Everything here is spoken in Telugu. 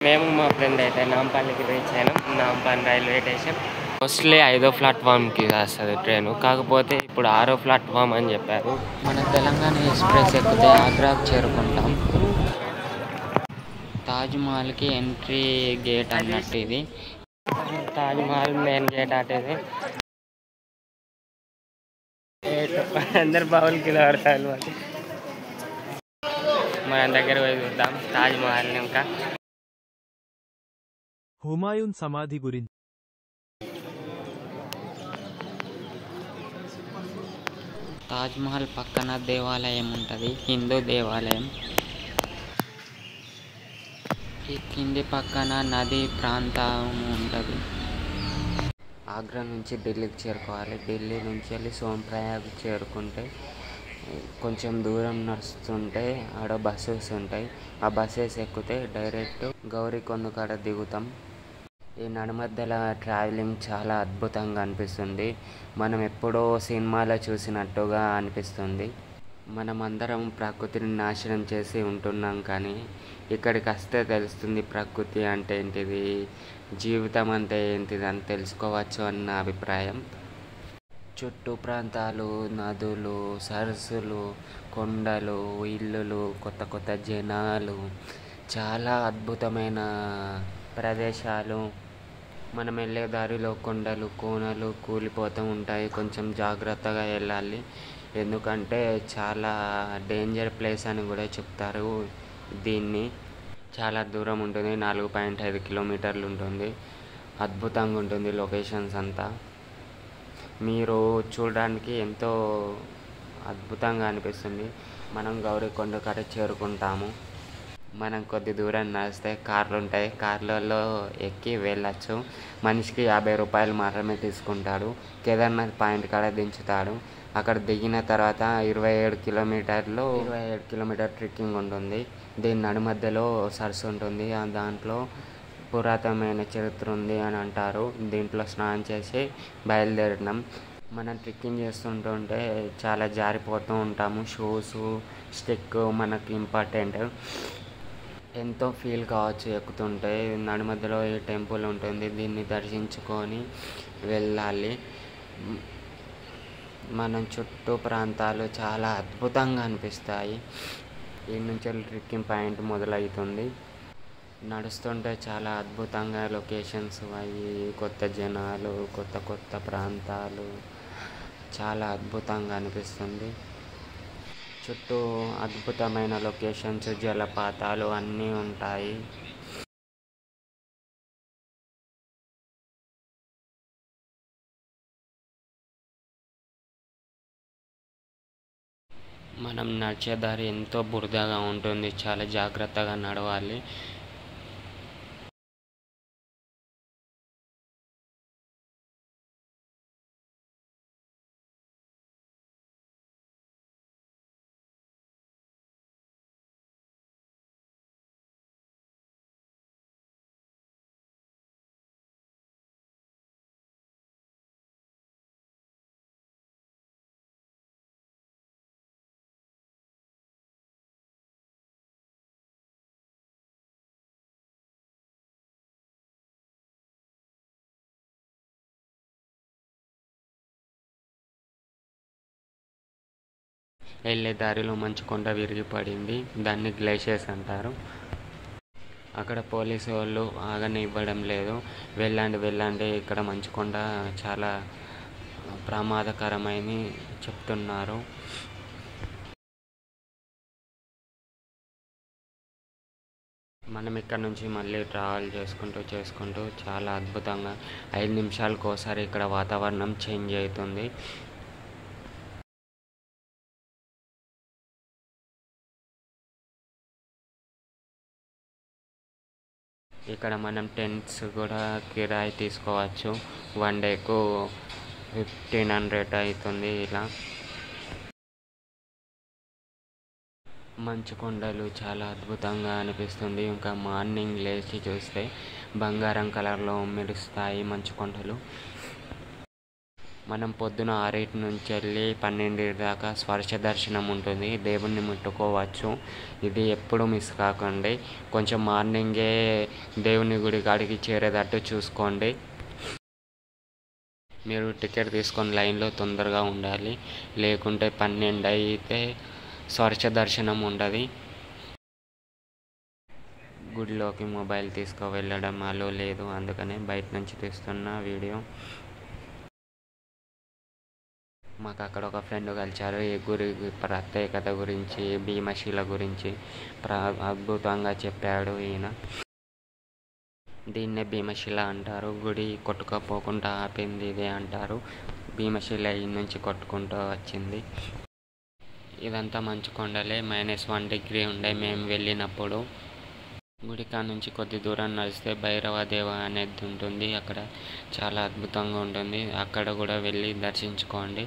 మేము మా ఫ్రెండ్ అయితే నాంపల్లికి రీచ్ అయినాం. నాంపల్లి రైల్వే స్టేషన్ మోస్ట్లీ 5వ ప్లాట్ఫామ్కి వస్తుంది ట్రైను, కాకపోతే ఇప్పుడు 6వ ప్లాట్ఫామ్ అని చెప్పారు. మన తెలంగాణ ఎక్స్ప్రెస్ ఎక్కితే ఆగ్రాకు చేరుకుంటాం. తాజ్మహల్కి ఎంట్రీ గేట్ అన్నట్టు ఇది. తాజ్మహల్ మెయిన్ గేట్ అటేది. అందరు బావులకి ఆడతారు. మన దగ్గర పోయి చూద్దాం తాజ్మహల్. ఇంకా హుమాయూన్ సమాధి గురించి తాజ్మహల్ పక్కన దేవాలయం ఉంటుంది, హిందూ దేవాలయం. ఈ కింది పక్కన నది ప్రాంతం ఉంటుంది. ఆగ్రా నుంచి ఢిల్లీకి చేరుకోవాలి. ఢిల్లీ నుంచి వెళ్ళి సోన్ప్రయాగ్ చేరుకుంటే కొంచెం దూరం నడుస్తుంటే ఆడ బస్సెస్ ఉంటాయి. ఆ బస్సెస్ ఎక్కితే డైరెక్ట్ గౌరీకొండ కాడ దిగుతాం. ఈ నడుమధ్యల ట్రావెలింగ్ చాలా అద్భుతంగా అనిపిస్తుంది. మనం ఎప్పుడో సినిమాలో చూసినట్టుగా అనిపిస్తుంది. మనం అందరం ప్రకృతిని నాశనం చేసి ఉంటున్నాం, కానీ ఇక్కడికి వస్తే తెలుస్తుంది ప్రకృతి అంటే ఏంటిది, జీవితం అంటే ఏంటిది అని తెలుసుకోవచ్చు అన్న అభిప్రాయం. చుట్టూ ప్రాంతాలు, నదులు, సరస్సులు, కొండలు, ఇల్లులు, కొత్త కొత్త జనాలు, చాలా అద్భుతమైన ప్రదేశాలు. మనం వెళ్ళే దారిలో కొండలు కోనలు కూలిపోతూ ఉంటాయి. కొంచెం జాగ్రత్తగా వెళ్ళాలి, ఎందుకంటే చాలా డేంజర్ ప్లేస్ అని కూడా చెప్తారు. దీన్ని చాలా దూరం ఉంటుంది, 4.5 కిలోమీటర్లు ఉంటుంది. అద్భుతంగా ఉంటుంది లొకేషన్స్ అంతా. మీరు చూడడానికి ఎంతో అద్భుతంగా అనిపిస్తుంది. మనం గౌరీకొండ కాడ చేరుకుంటాము. మనం కొద్ది దూరం నడిస్తే కార్లు ఉంటాయి, కార్లలో ఎక్కి వెళ్ళచ్చు. మనిషికి 50 రూపాయలు మాత్రమే తీసుకుంటాడు. కేదార్నాథ్ పాయింట్ కాడ దించుతాడు. అక్కడ దిగిన తర్వాత 27 కిలోమీటర్ ట్రెక్కింగ్ ఉంటుంది. దీని నడుమధ్యలో సరస్సు ఉంటుంది. దాంట్లో పురాతనమైన చరిత్ర ఉంది అని అంటారు. దీంట్లో స్నానం చేసి బయలుదేరినాం. మనం ట్రెక్కింగ్ చేస్తుంటుంటే చాలా జారిపోతూ ఉంటాము. షూస్, స్టిక్ మనకి ఇంపార్టెంట్. ఎంతో ఫీల్ కావచ్చు ఎక్కుతుంటే. నడుమధ్యలో ఈ టెంపుల్ ఉంటుంది, దీన్ని దర్శించుకొని వెళ్ళాలి. మనం చుట్టూ ప్రాంతాలు చాలా అద్భుతంగా అనిపిస్తాయి. ఈ నుంచి ట్రెక్కింగ్ పాయింట్ మొదలవుతుంది. నడుస్తుంటే చాలా అద్భుతంగా లొకేషన్స్ అవి, కొత్త జనాలు, కొత్త కొత్త ప్రాంతాలు, చాలా అద్భుతంగా అనిపిస్తుంది. చుట్టూ అద్భుతమైన లొకేషన్స్, జలపాతాలు అన్నీ ఉంటాయి. మనం నడిచే దారి ఎంతో బురదగా ఉంటుంది, చాలా జాగ్రత్తగా నడవాలి. వెళ్ళే దారిలో మంచుకొండ విరిగి పడింది, దాన్ని గ్లేషియర్స్ అంటారు. అక్కడ పోలీసు వాళ్ళు ఆగనివ్వడం లేదు. వెళ్ళండి, ఇక్కడ మంచుకొండ చాలా ప్రమాదకరమని చెప్తున్నారు. మనం ఇక్కడ నుంచి మళ్ళీ ట్రావెల్ చేసుకుంటూ చాలా అద్భుతంగా 5 నిమిషాలకు ఒకసారి ఇక్కడ వాతావరణం చేంజ్ అవుతుంది. ఇక్కడ మనం టెంట్స్ కూడా కిరాయి తీసుకోవచ్చు. 1 డేకు 1500 అవుతుంది. ఇలా మంచుకొండలు చాలా అద్భుతంగా అనిపిస్తుంది. ఇంకా మార్నింగ్ లేచి చూస్తే బంగారం కలర్లో మెరుస్తాయి మంచుకొండలు. మనం పొద్దున 6 నుంచి వెళ్ళి 12 దాకా స్పర్శ దర్శనం ఉంటుంది, దేవుణ్ణి ముట్టుకోవచ్చు. ఇది ఎప్పుడు మిస్ కాకండి. కొంచెం మార్నింగే దేవుని గుడి కాడికి చేరేటట్టు చూసుకోండి. మీరు టికెట్ తీసుకొని లైన్లో తొందరగా ఉండాలి, లేకుంటే 12 అయితే స్పర్శ దర్శనం ఉండదు. గుడిలోకి మొబైల్ తీసుకువెళ్ళడం అలో లేదు, అందుకనే బయట నుంచి తీస్తున్న వీడియో. మాకు అక్కడ ఒక ఫ్రెండ్ కలిశారు. ఈ గురి ప్రత్యేకత గురించి, భీమశిల గురించి అద్భుతంగా చెప్పాడు ఈయన. దీన్నే భీమశిల అంటారు. గుడి కొట్టుకపోకుండా ఆపింది ఇదే అంటారు. భీమశిల ఈ నుంచి కొట్టుకుంటూ వచ్చింది. ఇదంతా మంచు కొండలే. -1 డిగ్రీ ఉండే మేము వెళ్ళినప్పుడు. గుడి కాడ నుంచి కొద్ది దూరం నడిస్తే భైరవ దేవ అనేది ఉంటుంది. అక్కడ చాలా అద్భుతంగా ఉంటుంది. అక్కడ కూడా వెళ్ళి దర్శించుకోండి.